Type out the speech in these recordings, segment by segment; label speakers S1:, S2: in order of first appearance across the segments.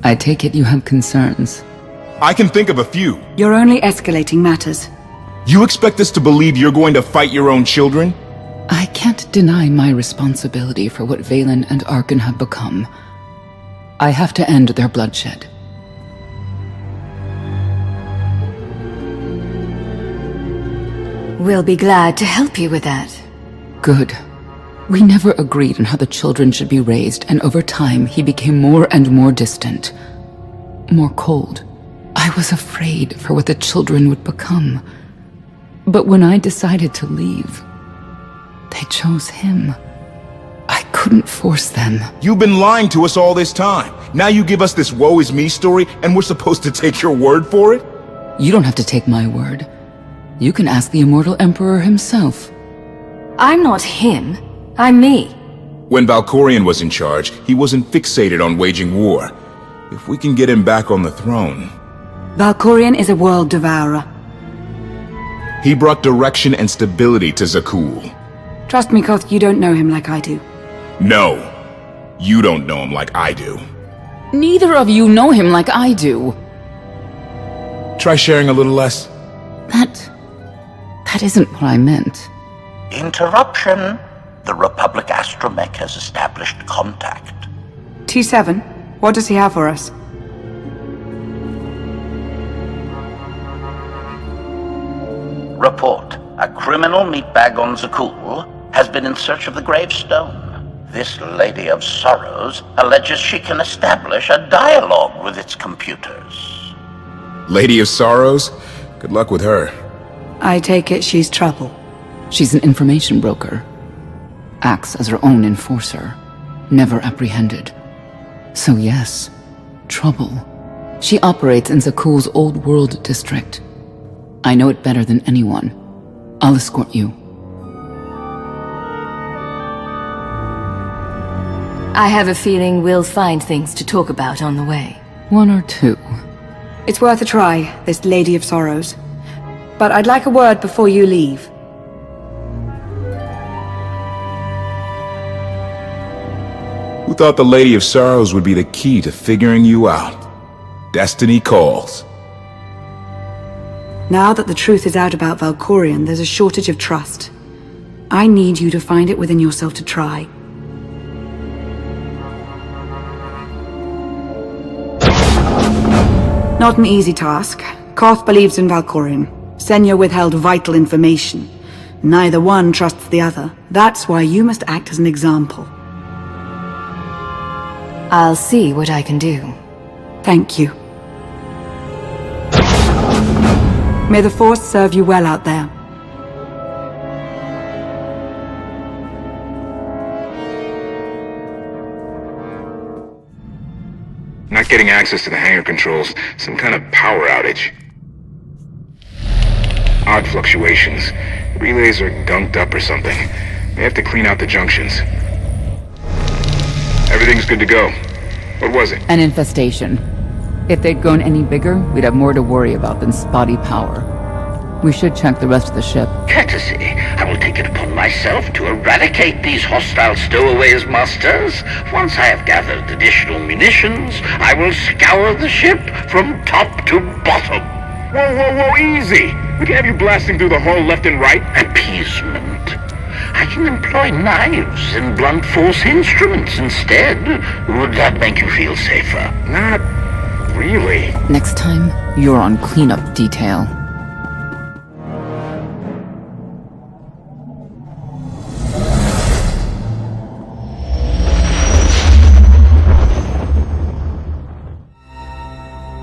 S1: I take it you have concerns.
S2: I can think of a few.
S3: You're only escalating matters.
S2: You expect us to believe you're going to fight your own children?
S1: I can't deny my responsibility for what Valen and Arkan have become. I have to end their bloodshed.
S4: We'll be glad to help you with that.
S1: Good. We never agreed on how the children should be raised, and over time he became more and more distant. More cold. I was afraid for what the children would become. But when I decided to leave, they chose him. I couldn't force them.
S2: You've been lying to us all this time. Now you give us this woe is me story, and we're supposed to take your word for it?
S1: You don't have to take my word. You can ask the Immortal Emperor himself.
S4: I'm not him. I'm me.
S2: When Valkorion was in charge, he wasn't fixated on waging war. If we can get him back on the throne...
S3: Valkorion is a world devourer.
S2: He brought direction and stability to Zakul.
S3: Trust me, Koth, you don't know him like I do.
S2: No. You don't know him like I do.
S1: Neither of you know him like I do.
S2: Try sharing a little less.
S1: That isn't what I meant.
S5: Interruption. The Republic astromech has established contact.
S3: T7, what does he have for us?
S5: Report. A criminal meatbag on Zakul has been in search of the gravestone. This Lady of Sorrows alleges she can establish a dialogue with its computers.
S2: Lady of Sorrows? Good luck with her.
S3: I take it she's trouble.
S1: She's an information broker. Acts as her own enforcer. Never apprehended. So yes, trouble. She operates in Zakul's Old World district. I know it better than anyone. I'll escort you.
S4: I have a feeling we'll find things to talk about on the way.
S1: One or two.
S3: It's worth a try, this Lady of Sorrows. But I'd like a word before you leave.
S2: Who thought the Lady of Sorrows would be the key to figuring you out? Destiny calls.
S3: Now that the truth is out about Valkorion, there's a shortage of trust. I need you to find it within yourself to try. Not an easy task. Koth believes in Valkorion. Senya withheld vital information. Neither one trusts the other. That's why you must act as an example.
S4: I'll see what I can do.
S3: Thank you. May the Force serve you well out there.
S6: Not getting access to the hangar controls. Some kind of power outage. Odd fluctuations. Relays are gunked up or something. They have to clean out the junctions. Everything's good to go. What was it?
S1: An infestation. If they'd grown any bigger, we'd have more to worry about than spotty power. We should check the rest of the ship.
S5: Courtesy. I will take it upon myself to eradicate these hostile stowaways, masters. Once I have gathered additional munitions, I will scour the ship from top to bottom.
S6: Whoa, easy! We can have you blasting through the hull left and right.
S5: Appeasement. I can employ knives and blunt force instruments instead. Would that make you feel safer?
S6: Not really.
S1: Next time, you're on cleanup detail.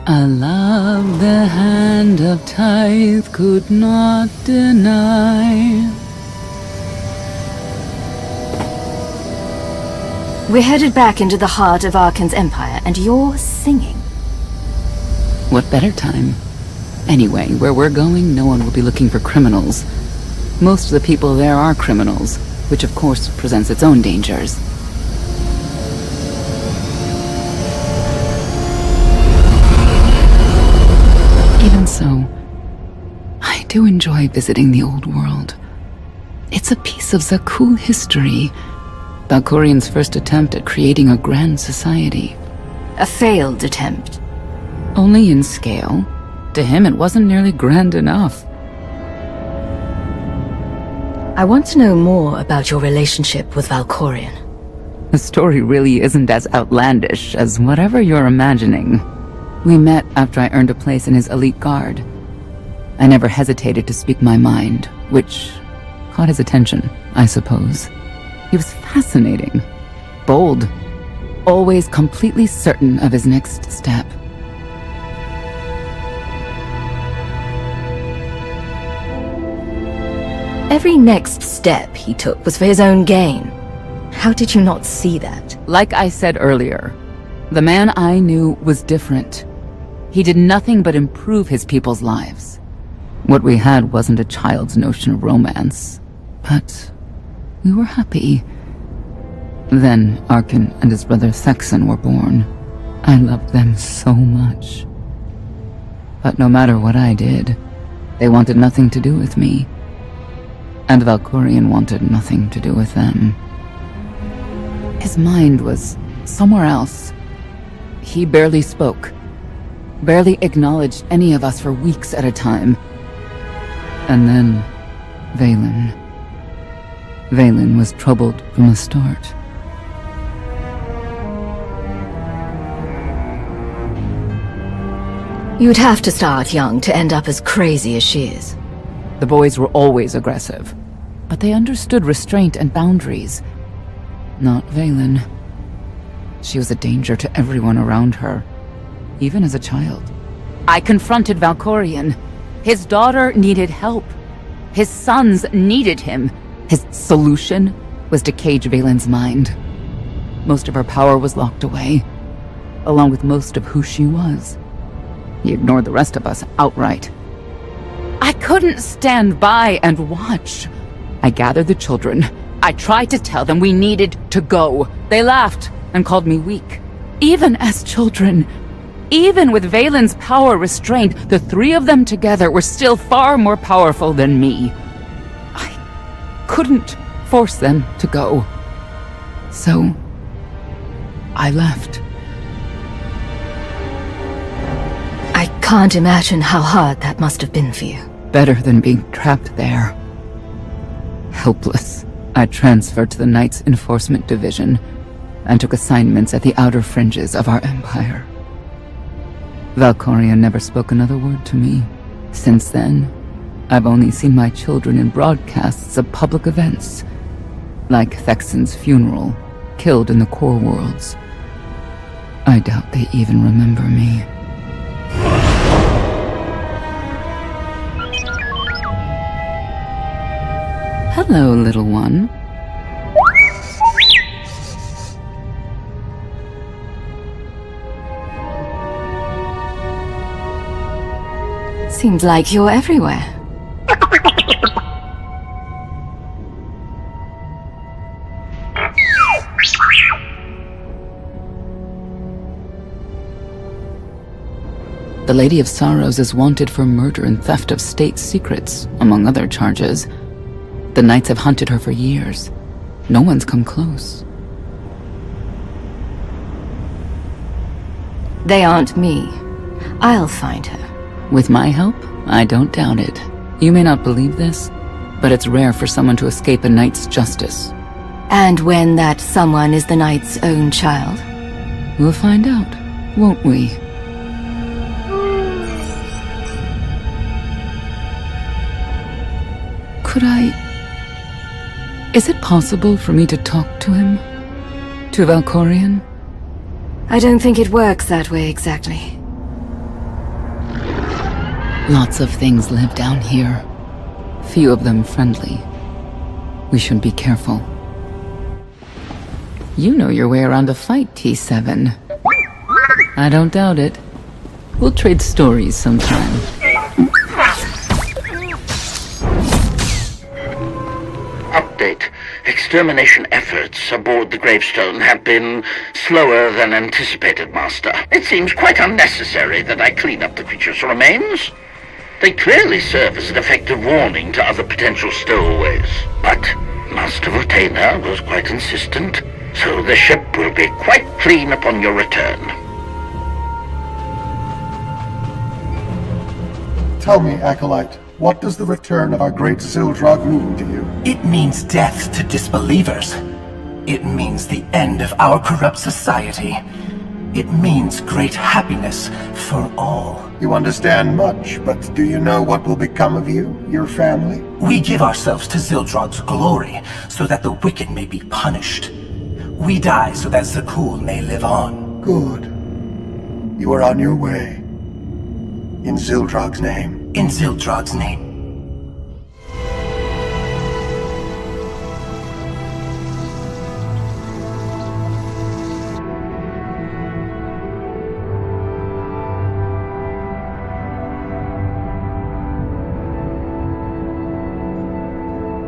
S1: A love the hand of tithe could not deny.
S4: We're headed back into the heart of Arkan's empire, and you're singing.
S1: What better time? Anyway, where we're going, no one will be looking for criminals. Most of the people there are criminals, which of course presents its own dangers. Even so, I do enjoy visiting the old world. It's a piece of Zakul history. Valkorion's first attempt at creating a grand society.
S4: A failed attempt.
S1: Only in scale. To him, it wasn't nearly grand enough.
S4: I want to know more about your relationship with Valkorion.
S1: The story really isn't as outlandish as whatever you're imagining. We met after I earned a place in his elite guard. I never hesitated to speak my mind, which caught his attention, I suppose. He was fascinating, bold, always completely certain of his next step.
S4: Every next step he took was for his own gain. How did you not see that?
S1: Like I said earlier, the man I knew was different. He did nothing but improve his people's lives. What we had wasn't a child's notion of romance, but we were happy. Then Arkan and his brother Thexan were born. I loved them so much. But no matter what I did, they wanted nothing to do with me. And Valkorion wanted nothing to do with them. His mind was somewhere else. He barely spoke, barely acknowledged any of us for weeks at a time. And then, Vaylin. Vaylin was troubled from the start.
S4: You'd have to start young to end up as crazy as she is.
S1: The boys were always aggressive, but they understood restraint and boundaries. Not Vaylin. She was a danger to everyone around her, even as a child. I confronted Valkorion. His daughter needed help. His sons needed him. His solution was to cage Vaylin's mind. Most of her power was locked away, along with most of who she was. He ignored the rest of us outright. I couldn't stand by and watch. I gathered the children. I tried to tell them we needed to go. They laughed and called me weak. Even as children, even with Vaylin's power restrained, the three of them together were still far more powerful than me. I couldn't force them to go. So, I left.
S4: I can't imagine how hard that must have been for you.
S1: Better than being trapped there. Helpless, I transferred to the Knights Enforcement Division and took assignments at the outer fringes of our empire. Valkorion never spoke another word to me. Since then, I've only seen my children in broadcasts of public events, like Thexan's funeral, killed in the core worlds. I doubt they even remember me. Hello, little one.
S4: Seems like you're everywhere.
S1: The Lady of Sorrows is wanted for murder and theft of state secrets, among other charges. The Knights have hunted her for years. No one's come close.
S4: They aren't me. I'll find her.
S1: With my help, I don't doubt it. You may not believe this, but it's rare for someone to escape a knight's justice.
S4: And when that someone is the knight's own child?
S1: We'll find out, won't we? Could I... Is it possible for me to talk to him? To Valkorion?
S4: I don't think it works that way exactly.
S1: Lots of things live down here. Few of them friendly. We should be careful. You know your way around a fight, T7. I don't doubt it. We'll trade stories sometime.
S5: Update. Extermination efforts aboard the gravestone have been slower than anticipated, Master. It seems quite unnecessary that I clean up the creature's remains. They clearly serve as an effective warning to other potential stowaways. But Master Vortainer was quite insistent, so the ship will be quite clean upon your return.
S7: Tell me, Acolyte, what does the return of our great Zildrog mean to you?
S8: It means death to disbelievers. It means the end of our corrupt society. It means great happiness for all.
S7: You understand much, but do you know what will become of you, your family?
S8: We give ourselves to Zildrog's glory, so that the wicked may be punished. We die so that Zakul may live on.
S7: Good. You are on your way. In Zildrog's name.
S8: In Zildrog's name.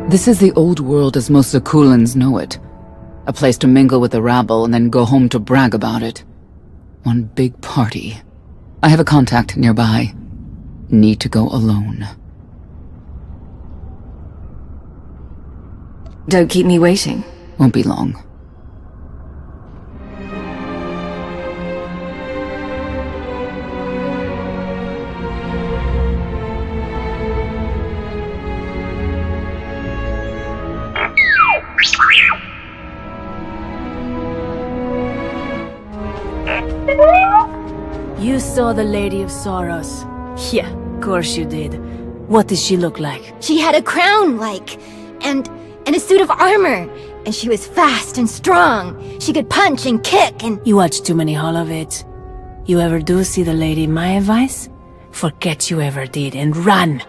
S1: This is the old world as most Zakulans know it. A place to mingle with the rabble and then go home to brag about it. One big party. I have a contact nearby. Need to go alone.
S4: Don't keep me waiting.
S1: Won't be long.
S9: You saw the Lady of Sorrows. Yeah, of course you did. What did she look like?
S10: She had a crown, and a suit of armor. And she was fast and strong. She could punch and kick and...
S9: You watch too many Holovits. You ever do see the lady, my advice? Forget you ever did and run!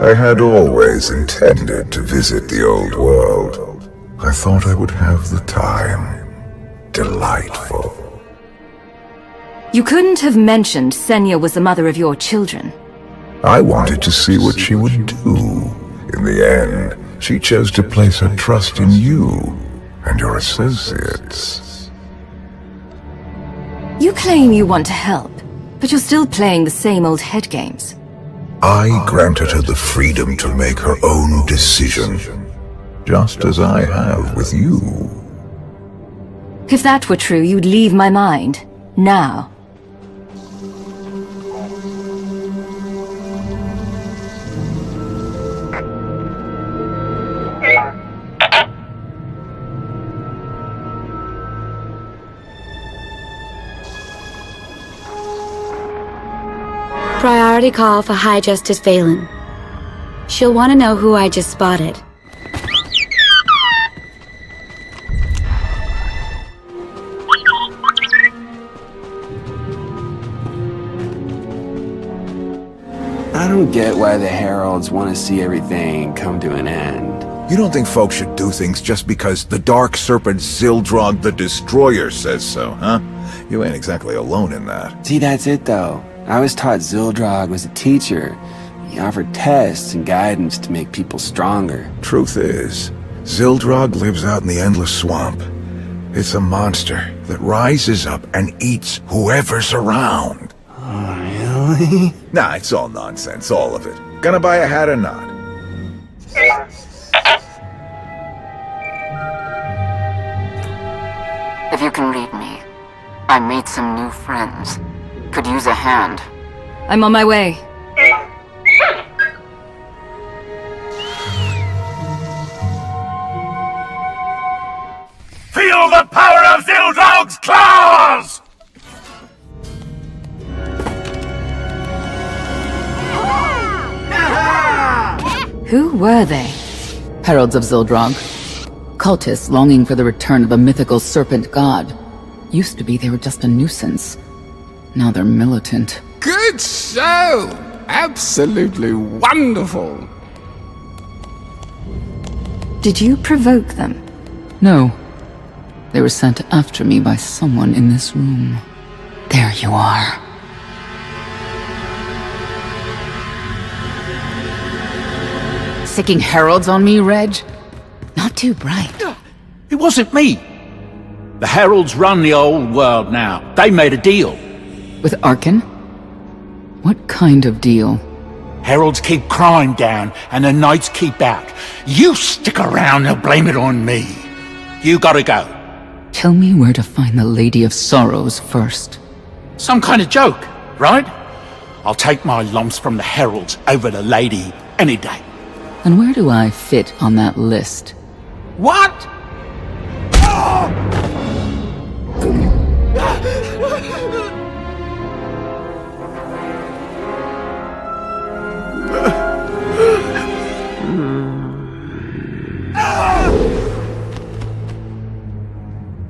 S2: I had always intended to visit the old world. I thought I would have the time. Delightful.
S4: You couldn't have mentioned Senya was the mother of your children.
S2: I wanted to see what she would do. In the end, she chose to place her trust in you and your associates.
S4: You claim you want to help, but you're still playing the same old head games.
S2: I granted her the freedom to make her own decision, just as I have with you.
S4: If that were true, you'd leave my mind. Now.
S11: Priority call for High Justice Phelan. She'll want to know who I just spotted.
S12: I don't get why the Heralds want to see everything come to an end.
S2: You don't think folks should do things just because the Dark Serpent Zildrog the Destroyer says so, huh? You ain't exactly alone in that.
S12: See, that's it though. I was taught Zildrog was a teacher. He offered tests and guidance to make people stronger.
S2: Truth is, Zildrog lives out in the Endless Swamp. It's a monster that rises up and eats whoever's around.
S12: Oh, really?
S2: Nah, it's all nonsense, all of it. Gonna buy a hat or not?
S1: If you can read me, I made some new friends. Could use a hand.
S4: I'm on my way.
S8: Feel the power of Zildrog's claws!
S4: Who were they?
S1: Heralds of Zildrog. Cultists longing for the return of a mythical serpent god. Used to be they were just a nuisance. Now they're militant.
S13: Good show! Absolutely wonderful!
S4: Did you provoke them?
S1: No. They were sent after me by someone in this room. There you are. Sicking heralds on me, Reg? Not too bright.
S14: It wasn't me. The heralds run the old world now. They made a deal.
S1: With Arkin? What kind of deal?
S14: Heralds keep crime down, and the knights keep out. You stick around, they'll blame it on me. You gotta go.
S1: Tell me where to find the Lady of Sorrows first.
S14: Some kind of joke, right? I'll take my lumps from the heralds over the lady any day.
S1: And where do I fit on that list?
S14: What?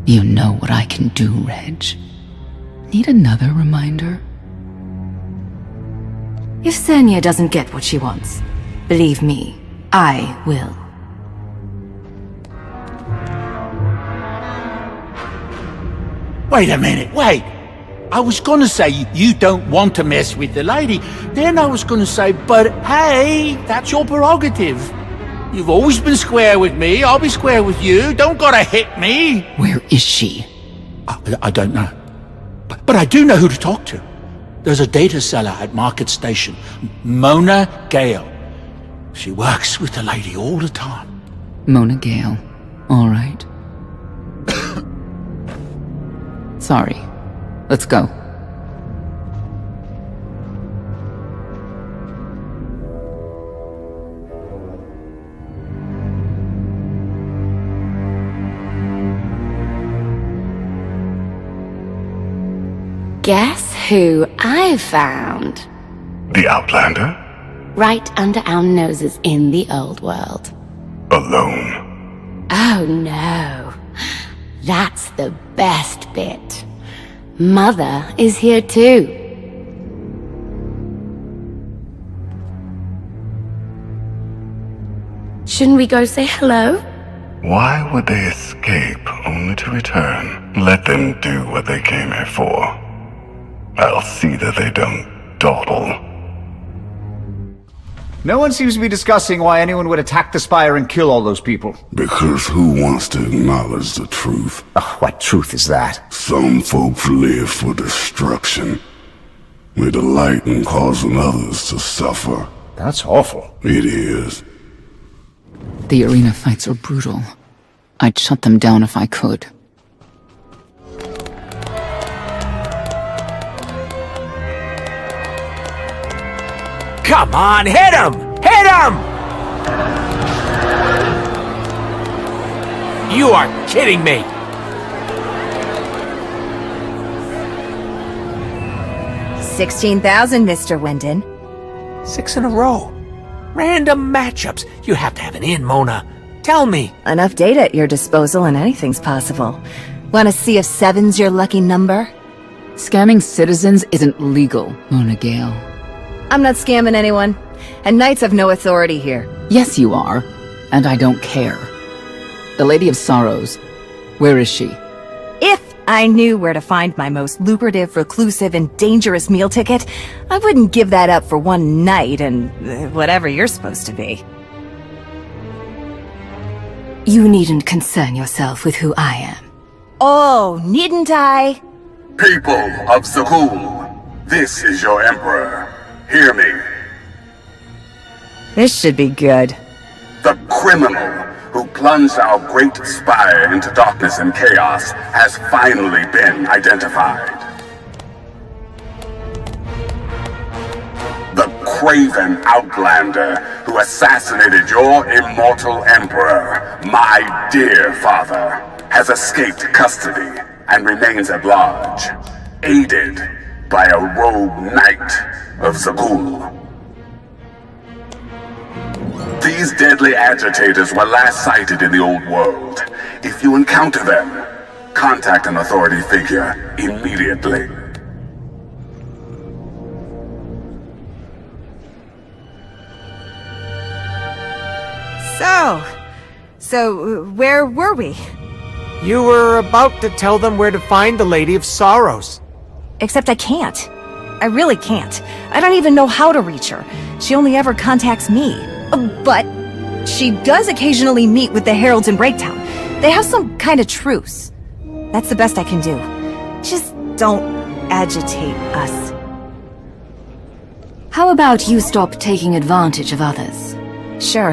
S1: You know what I can do, Reg. Need another reminder?
S4: If Senya doesn't get what she wants, believe me, I will.
S14: Wait a minute, wait. I was gonna say you don't want to mess with the lady. Then I was gonna say, but hey, that's your prerogative. You've always been square with me, I'll be square with you. Don't gotta hit me.
S1: Where is she?
S14: I don't know. But I do know who to talk to. There's a data seller at Market Station, Mona Gale. She works with the lady all the time.
S1: Mona Gale. All right. Sorry. Let's go.
S11: Guess who I found?
S2: The Outlander?
S11: Right under our noses in the old world.
S2: Alone?
S11: Oh no. That's the best bit. Mother is here too. Shouldn't we go say hello?
S2: Why would they escape only to return? Let them do what they came here for. I'll see that they don't dawdle.
S15: No one seems to be discussing why anyone would attack the Spire and kill all those people.
S2: Because who wants to acknowledge the truth?
S15: Oh, what truth is that?
S2: Some folks live for destruction. We delight in causing others to suffer.
S15: That's awful.
S2: It is.
S1: The arena fights are brutal. I'd shut them down if I could.
S16: Come on, hit him! Hit him! You are kidding me!
S4: $16,000, Mr. Wyndon.
S16: 6 in a row. Random matchups. You have to have an in, Mona. Tell me.
S4: Enough data at your disposal and anything's possible. Want to see if 7's your lucky number?
S1: Scamming citizens isn't legal, Mona Gale.
S4: I'm not scamming anyone. And knights have no authority here.
S1: Yes, you are. And I don't care. The Lady of Sorrows. Where is she?
S4: If I knew where to find my most lucrative, reclusive, and dangerous meal ticket, I wouldn't give that up for one night and whatever you're supposed to be. You needn't concern yourself with who I am. Oh, needn't I?
S17: People of Zakul, this is your Emperor. Hear me.
S4: This should be good.
S17: The criminal who plunged our great spire into darkness and chaos has finally been identified. The craven outlander who assassinated your immortal emperor, my dear father, has escaped custody and remains at large, aided by a rogue knight of Zakul. These deadly agitators were last sighted in the old world. If you encounter them, contact an authority figure immediately.
S4: So where were we?
S16: You were about to tell them where to find the Lady of Sorrows.
S4: Except I can't. I really can't. I don't even know how to reach her. She only ever contacts me. But she does occasionally meet with the Heralds in Breaktown. They have some kind of truce. That's the best I can do. Just don't agitate us.
S18: How about you stop taking advantage of others?
S4: Sure.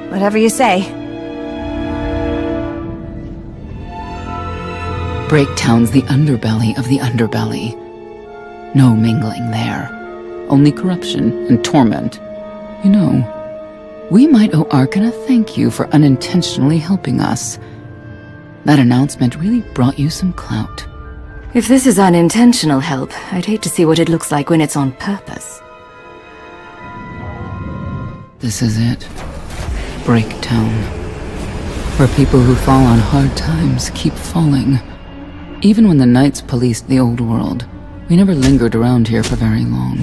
S4: Whatever you say.
S1: Breaktown's the underbelly of the underbelly. No mingling there. Only corruption and torment. You know, we might owe Arkan a thank you for unintentionally helping us. That announcement really brought you some clout.
S18: If this is unintentional help, I'd hate to see what it looks like when it's on purpose.
S1: This is it. Breaktown. Where people who fall on hard times keep falling. Even when the Knights policed the old world, we never lingered around here for very long.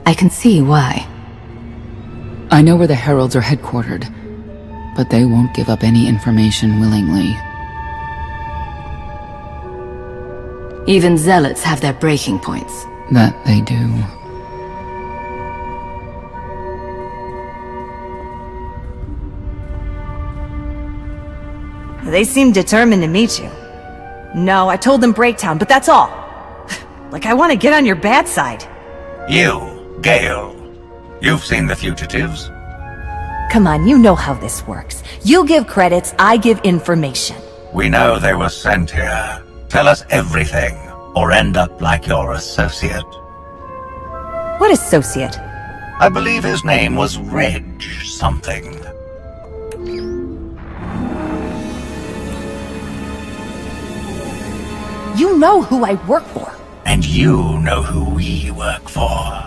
S18: I can see why.
S1: I know where the Heralds are headquartered, but they won't give up any information willingly.
S18: Even zealots have their breaking points.
S1: That they do.
S4: They seem determined to meet you. No, I told them Breaktown, but that's all. Like I want to get on your bad side.
S19: You, Gale. You've seen the fugitives.
S4: Come on, you know how this works. You give credits, I give information.
S19: We know they were sent here. Tell us everything, or end up like your associate.
S4: What associate?
S19: I believe his name was Reg something.
S4: You know who I work for.
S19: And you know who we work for.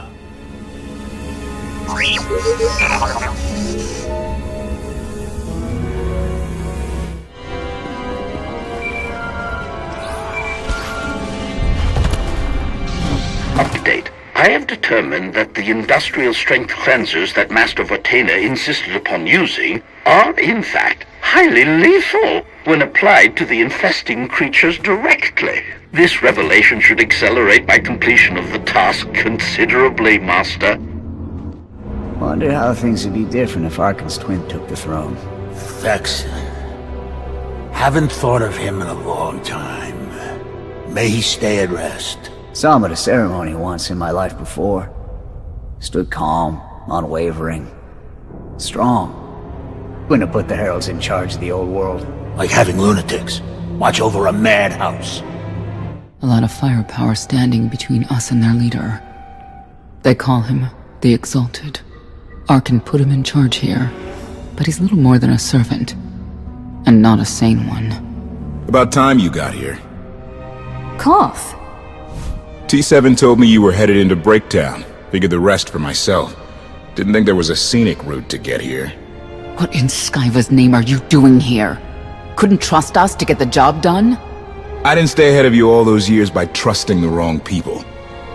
S5: Update. I have determined that the industrial strength cleansers that Master Vortena insisted upon using are, in fact, highly lethal when applied to the infesting creatures directly. This revelation should accelerate my completion of the task considerably, Master.
S15: Wonder how things would be different if Arkan's twin took the throne.
S14: Thex. Haven't thought of him in a long time. May he stay at rest.
S15: Saw him at a ceremony once in my life before. Stood calm, unwavering, strong. Wouldn't have put the Heralds in charge of the old world.
S14: Like having lunatics watch over a madhouse.
S1: A lot of firepower standing between us and their leader. They call him the Exalted. Arkan put him in charge here, but he's little more than a servant, and not a sane one.
S6: About time you got here.
S18: KotFE.
S6: T7 told me you were headed into Breaktown. Figured the rest for myself. Didn't think there was a scenic route to get here.
S1: What in Skyva's name are you doing here? Couldn't trust us to get the job done?
S6: I didn't stay ahead of you all those years by trusting the wrong people.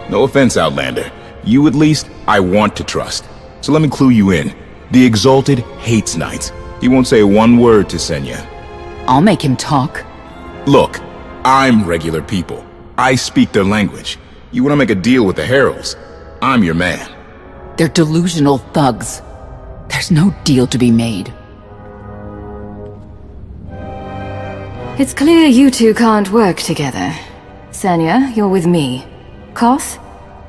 S6: No offense, Outlander. You at least, I want to trust. So let me clue you in. The Exalted hates Knights. He won't say one word to Senya.
S1: I'll make him talk.
S6: Look, I'm regular people. I speak their language. You want to make a deal with the Heralds? I'm your man.
S1: They're delusional thugs. There's no deal to be made.
S18: It's clear you two can't work together. Senya, you're with me. KotFE,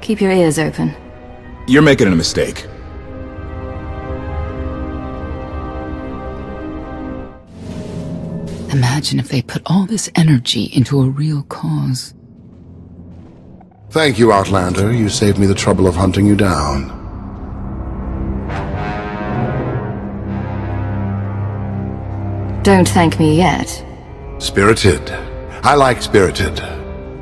S18: keep your ears open.
S6: You're making a mistake.
S1: Imagine if they put all this energy into a real cause.
S2: Thank you, Outlander. You saved me the trouble of hunting you down.
S18: Don't thank me yet.
S2: Spirited. I like Spirited,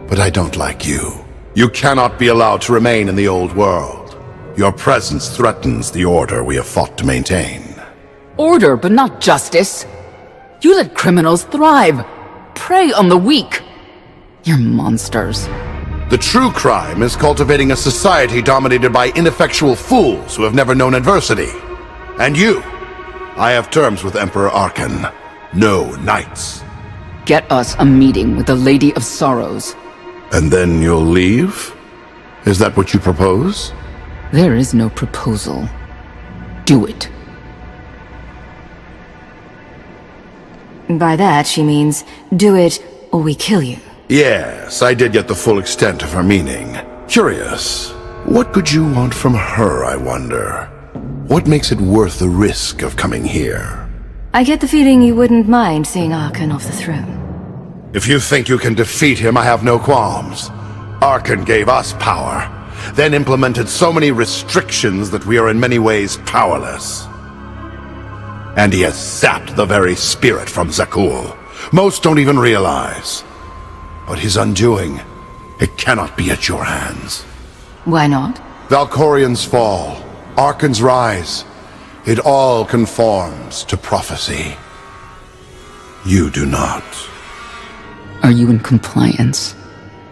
S2: but I don't like you. You cannot be allowed to remain in the old world. Your presence threatens the order we have fought to maintain.
S1: Order, but not justice. You let criminals thrive. Prey on the weak. You're monsters.
S2: The true crime is cultivating a society dominated by ineffectual fools who have never known adversity. And you. I have terms with Emperor Arkan. No knights.
S1: Get us a meeting with the Lady of Sorrows.
S2: And then you'll leave? Is that what you propose?
S1: There is no proposal. Do it.
S18: By that, she means, do it or we kill you.
S2: Yes, I did get the full extent of her meaning. Curious. What could you want from her, I wonder? What makes it worth the risk of coming here?
S18: I get the feeling you wouldn't mind seeing Arkan off the throne.
S2: If you think you can defeat him, I have no qualms. Arkan gave us power, then implemented so many restrictions that we are in many ways powerless. And he has sapped the very spirit from Zakul. Most don't even realize. But his undoing, it cannot be at your hands.
S18: Why not?
S2: Valkorian's fall, Arkan's rise, it all conforms to prophecy. You do not.
S1: Are you in compliance?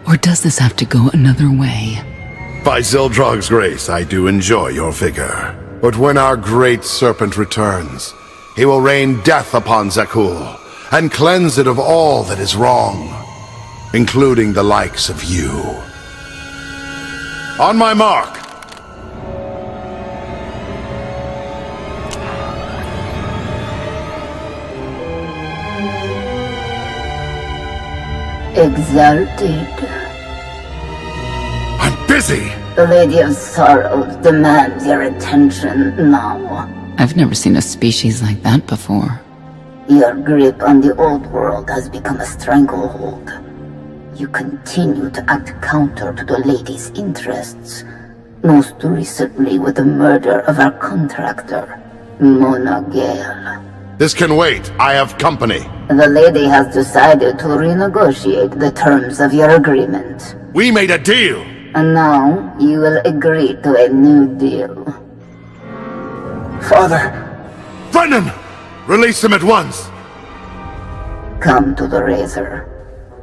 S1: Or does this have to go another way?
S2: By Zildrog's grace, I do enjoy your vigor. But when our great serpent returns, he will rain death upon Zakul, and cleanse it of all that is wrong, including the likes of you. On my mark!
S20: Exalted.
S2: I'm busy!
S20: The Lady of Sorrows demands your attention now.
S1: I've never seen a species like that before.
S20: Your grip on the old world has become a stranglehold. You continue to act counter to the Lady's interests, most recently with the murder of our contractor, Mona Gale.
S2: This can wait. I have company.
S20: The Lady has decided to renegotiate the terms of your agreement.
S2: We made a deal!
S20: And now you will agree to a new deal.
S2: Father! Brennan! Release him at once!
S20: Come to the Razor.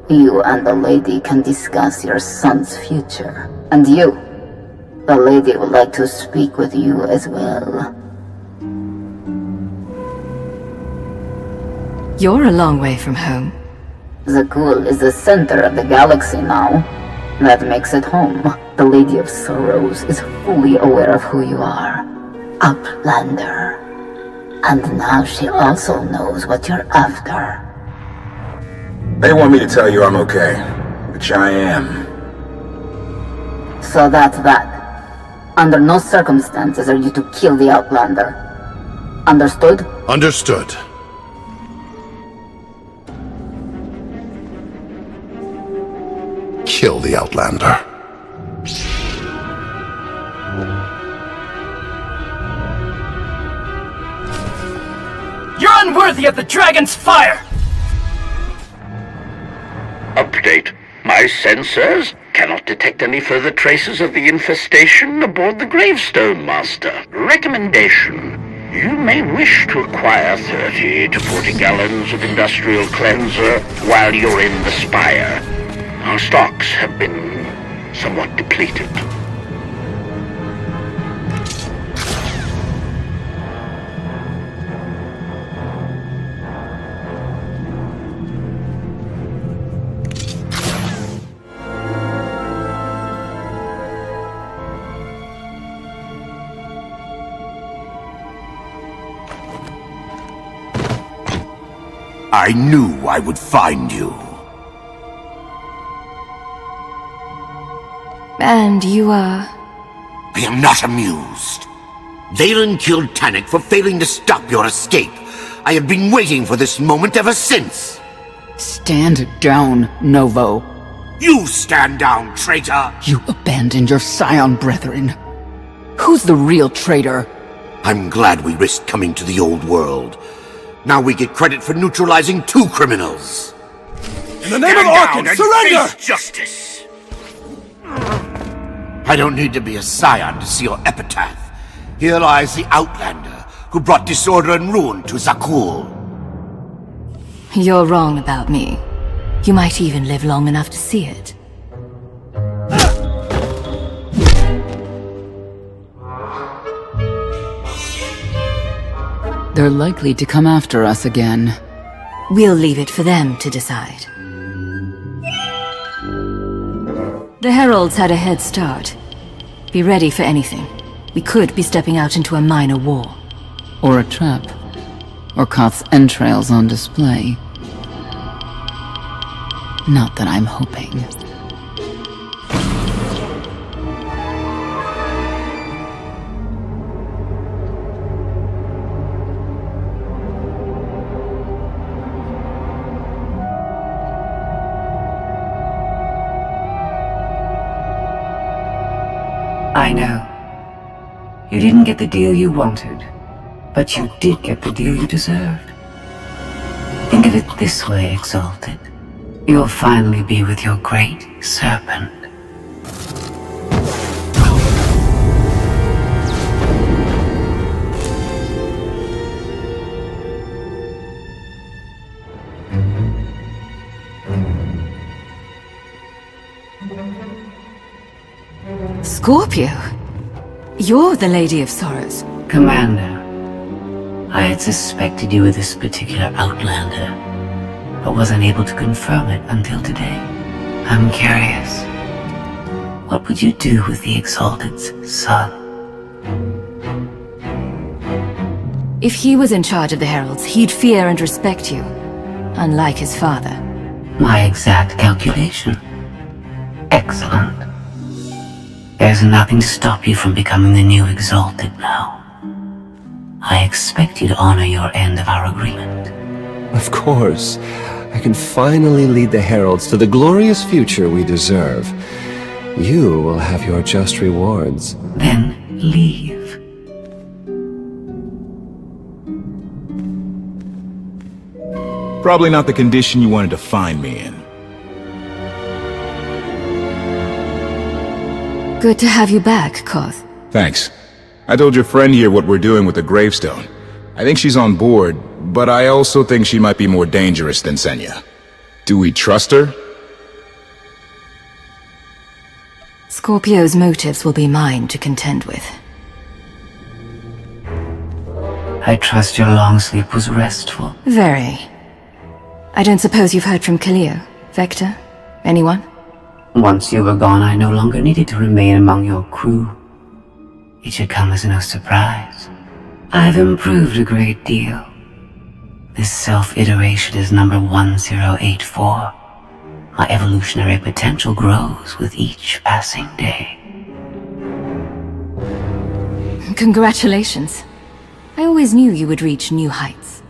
S20: You and the Lady can discuss your son's future. And you, the Lady would like to speak with you as well.
S18: You're a long way from home.
S20: Zakul is the center of the galaxy now. That makes it home. The Lady of Sorrows is fully aware of who you are. Outlander. And now she also knows what you're after.
S6: They want me to tell you I'm okay, which I am.
S20: So that's that. Under no circumstances are you to kill the Outlander. Understood?
S2: Understood. Kill the Outlander.
S21: You're unworthy of the dragon's fire!
S5: Update. My sensors cannot detect any further traces of the infestation aboard the Gravestone Master. Recommendation. You may wish to acquire 30 to 40 gallons of industrial cleanser while you're in the Spire. Our stocks have been somewhat depleted.
S22: I knew I would find you.
S18: And you are...
S22: I am not amused. Theron killed Tannic for failing to stop your escape. I have been waiting for this moment ever since.
S1: Stand down, Novo.
S22: You stand down, traitor!
S1: You abandoned your scion brethren. Who's the real traitor?
S22: I'm glad we risked coming to the old world. Now we get credit for neutralizing 2 criminals.
S21: In the name of Arkan, surrender!
S22: Face justice! I don't need to be a scion to see your epitaph. Here lies the Outlander, who brought disorder and ruin to Zakul.
S18: You're wrong about me. You might even live long enough to see it.
S1: They're likely to come after us again.
S18: We'll leave it for them to decide. The Heralds had a head start. Be ready for anything. We could be stepping out into a minor war.
S1: Or a trap. Or Koth's entrails on display. Not that I'm hoping.
S3: I know. You didn't get the deal you wanted, but you did get the deal you deserved. Think of it this way, Exalted. You'll finally be with your great serpent.
S18: Scorpio? You're the Lady of Sorrows.
S3: Commander, I had suspected you were this particular Outlander, but wasn't able to confirm it until today. I'm curious. What would you do with the Exalted's son?
S18: If he was in charge of the Heralds, he'd fear and respect you, unlike his father.
S3: My exact calculation. Excellent. There's nothing to stop you from becoming the new Exalted now. I expect you to honor your end of our agreement.
S7: Of course. I can finally lead the Heralds to the glorious future we deserve. You will have your just rewards.
S3: Then leave.
S6: Probably not the condition you wanted to find me in.
S18: Good to have you back, Koth.
S6: Thanks. I told your friend here what we're doing with the gravestone. I think she's on board, but I also think she might be more dangerous than Senya. Do we trust her?
S18: Scorpio's motives will be mine to contend with.
S3: I trust your long sleep was restful.
S18: Very. I don't suppose you've heard from Cleo, Vector, anyone?
S3: Once you were gone, I no longer needed to remain among your crew. It should come as no surprise. I've improved a great deal. This self-iteration is number 1084. My evolutionary potential grows with each passing day.
S18: Congratulations. I always knew you would reach new heights.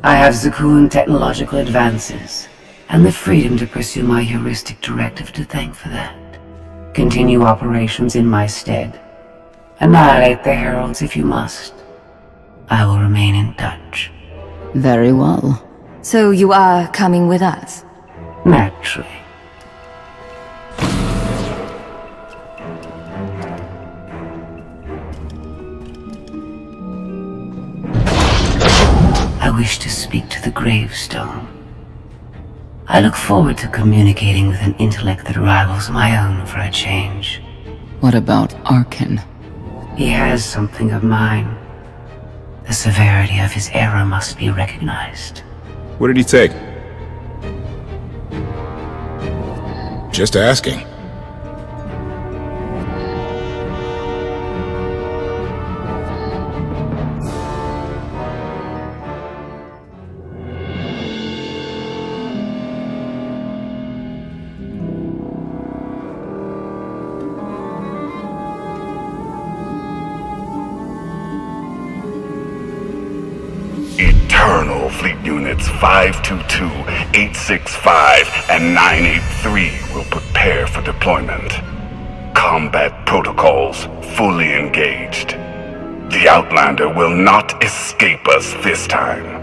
S3: I have Zakuun technological advances, and the freedom to pursue my heuristic directive to thank for that. Continue operations in my stead. Annihilate the Heralds if you must. I will remain in touch.
S1: Very well.
S18: So you are coming with us?
S3: Naturally. I wish to speak to the gravestone. I look forward to communicating with an intellect that rivals my own for a change.
S1: What about Arkin?
S3: He has something of mine. The severity of his error must be recognized.
S6: What did he take? Just asking.
S17: Eternal Fleet Units 522, 865, and 983 will prepare for deployment. Combat protocols fully engaged. The Outlander will not escape us this time.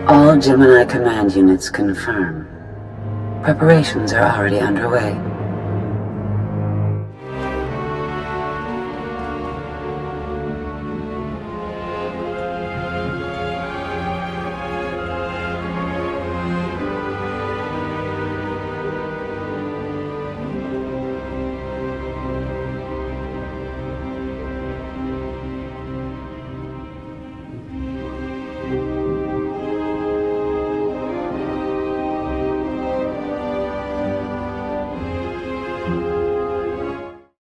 S3: All Gemini command units confirm. Preparations are already underway.